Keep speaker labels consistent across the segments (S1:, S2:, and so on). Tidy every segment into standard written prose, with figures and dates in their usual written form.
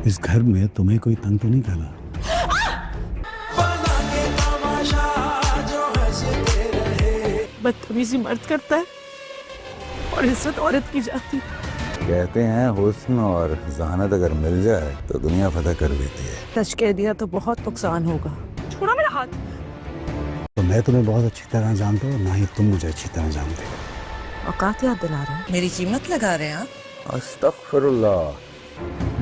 S1: इस घर में तुम्हें कोई तंग तो नहीं करना?
S2: बदतमीजी मर्द करता है और इज्जत औरत की जाती है।
S3: कहते हैं हुस्न और जहानत अगर मिल जाए तो दुनिया फतह कर देती है।
S2: सच कह दिया तो बहुत नुकसान होगा। छोड़ो मेरा हाथ।
S1: तो मैं तुम्हें बहुत अच्छी तरह जानता हूँ, ना ही तुम मुझे अच्छी तरह जानते हो।
S2: औकात याद दिला रहे हो।
S4: मेरी कीमत लगा रहे हैं आप।
S3: अस्तगफिरुल्लाह।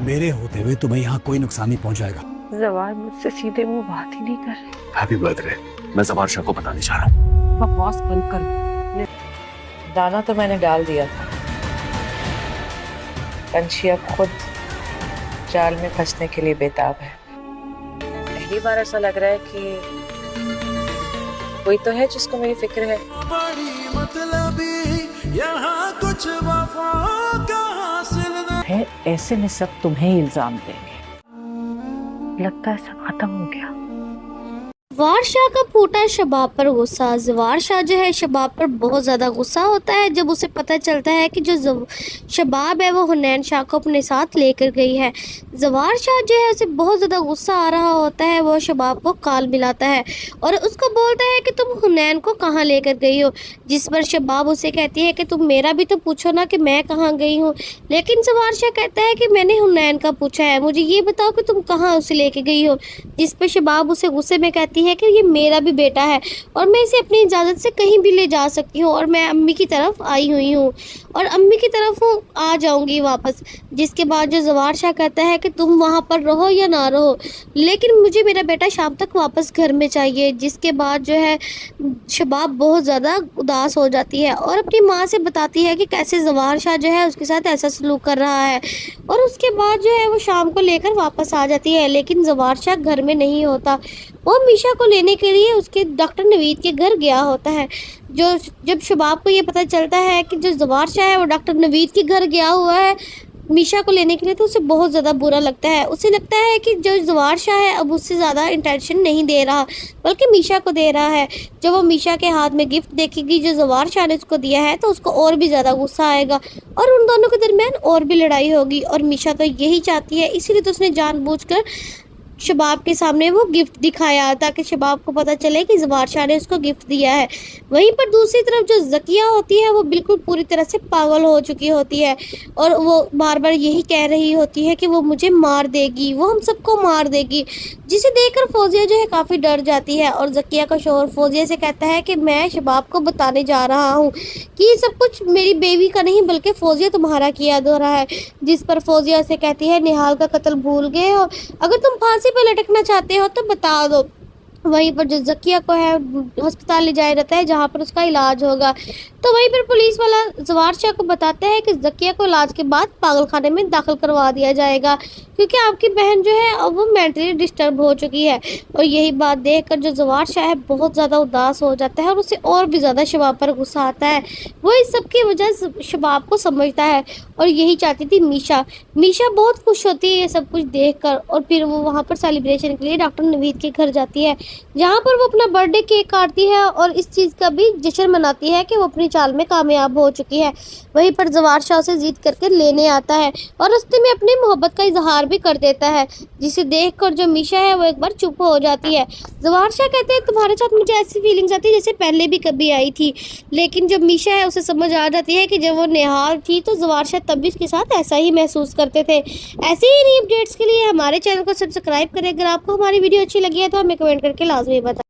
S1: मेरे होते हुए तुम्हें यहाँ कोई नुकसान नहीं पहुँचाएगा।
S2: जवार मुझसे सीधे मुंह बात ही नहीं कर रहे।
S5: Happy birthday. मैं जवार शाह को बताने जा रहा हूँ।
S2: बकवास बंद कर। दाना तो मैंने डाल दिया था। पंछी अब खुद जाल में फंसने के लिए बेताब है। पहली बार ऐसा लग रहा है कि कोई तो है जिसको मेरी फिक्र है। है ऐसे में सब तुम्हें इल्जाम देंगे। लगता है सब खत्म हो गया।
S6: जवार शाह का फूटा शबाब पर गुस्सा। जवार शाह जो है शबाब पर बहुत ज़्यादा गुस्सा होता है जब उसे पता चलता है कि जो शबाब है वो हुनैन शाह को अपने साथ लेकर गई है। जवार शाह जो है उसे बहुत ज़्यादा गुस्सा आ रहा होता है। वो शबाब को काल मिलाता है और उसको बोलता है कि तुम हुनैन को कहाँ लेकर गई हो, जिस पर शबाब उसे कहती है कि तुम मेरा भी तो पूछो ना कि मैं कहाँ गई हूँ। लेकिन जवार शाह कहता है कि मैंने हुनैन का पूछा है, मुझे ये बताओ कि तुम कहाँ उसे लेके गई हो। जिस पर शबाब उसे गुस्से में कहती है कि ये मेरा भी बेटा है और मैं इसे अपनी इजाज़त से कहीं भी ले जा सकती हूँ और मैं अम्मी की तरफ आई हुई हूँ और अम्मी की तरफ आ जाऊँगी वापस। जिसके बाद जो जवार शाह कहता है कि तुम वहाँ पर रहो या ना रहो, लेकिन मुझे मेरा बेटा शाम तक वापस घर में चाहिए। जिसके बाद जो है शबाब बहुत ज़्यादा उदास हो जाती है और अपनी माँ से बताती है कि कैसे जवार शाह जो है उसके साथ ऐसा सलूक कर रहा है। और उसके बाद जो है वो शाम को लेकर वापस आ जाती है, लेकिन जवार शाह घर में नहीं होता। वो मीशा को लेने के लिए उसके डॉक्टर नवीद के घर गया होता है। जब शबाब को ये पता चलता है कि जो जवार शाह है वो डॉक्टर नवीद के घर गया हुआ है मीशा को लेने के लिए, तो उसे बहुत ज़्यादा बुरा लगता है। उसे लगता है कि जो जवार शाह है अब उससे ज़्यादा इंटेंशन नहीं दे रहा बल्कि मीशा को दे रहा है। जब वो मीशा के हाथ में गिफ्ट देखेगी जो जवार शाह ने उसको दिया है तो उसको और भी ज़्यादा गुस्सा आएगा और उन दोनों के दरमियान और भी लड़ाई होगी। और मीशा तो यही चाहती है, इसीलिए तो उसने जानबूझकर शबाब के सामने वो गिफ्ट दिखाया ताकि शबाब को पता चले कि जवार शाह ने उसको गिफ्ट दिया है। वहीं पर दूसरी तरफ जो ज़किया होती है वो बिल्कुल पूरी तरह से पागल हो चुकी होती है और वो बार बार यही कह रही होती है कि वो मुझे मार देगी, वो हम सबको मार देगी। जिसे देखकर फौजिया जो है काफ़ी डर जाती है और ज़किया का शौहर फौजिया से कहता है कि मैं शबाब को बताने जा रहा हूँ कि ये सब कुछ मेरी बेवी का नहीं बल्कि फौजिया तुम्हारा किया दो रहा है। जिस पर फौजिया से कहती है निहाल का कत्ल भूल गए हो, अगर तुम फांसी पे लटकना चाहते हो तो बता दो। वहीं पर जो ज़किया को है अस्पताल ले जाया जाता है जहाँ पर उसका इलाज होगा। तो वहीं पर पुलिस वाला जवार शाह को बताता है कि ज़किया को इलाज के बाद पागल खाने में दाखिल करवा दिया जाएगा क्योंकि आपकी बहन जो है अब वो मेंटली डिस्टर्ब हो चुकी है। और यही बात देखकर जो जवार शाह है बहुत ज़्यादा उदास हो जाता है और उसे और भी ज़्यादा शबाब पर गुस्सा आता है। वो इस सब की वजह शबाब को समझता है और यही चाहती थी मीशा। मीशा बहुत खुश होती है ये सब कुछ देखकर और फिर वो वहाँ पर सेलिब्रेशन के लिए डॉक्टर नवीद के घर जाती है जहाँ पर वो अपना बर्थडे केक काटती है और इस चीज़ का भी जश्न मनाती है कि वो अपनी चाल में कामयाब हो चुकी है। वहीं पर जवार शाह से जीत करके लेने आता है और रास्ते में अपनी मोहब्बत का इजहार भी कर देता है, जिसे देखकर जो मीशा है वो एक बार चुप हो जाती है। जवार शाह कहते हैं तुम्हारे साथ मुझे ऐसी फीलिंग्स आती है जैसे पहले भी कभी आई थी, लेकिन जब मीशा है उसे समझ आ जाती है कि जब वो निहाल थी तो जवार शाह तब भी उसके साथ ऐसा ही महसूस करते थे। ऐसे ही नई अपडेट्स के लिए हमारे चैनल को सब्सक्राइब करें। अगर आपको हमारी वीडियो अच्छी लगी है तो हमें कमेंट करके लाजमी बताएं।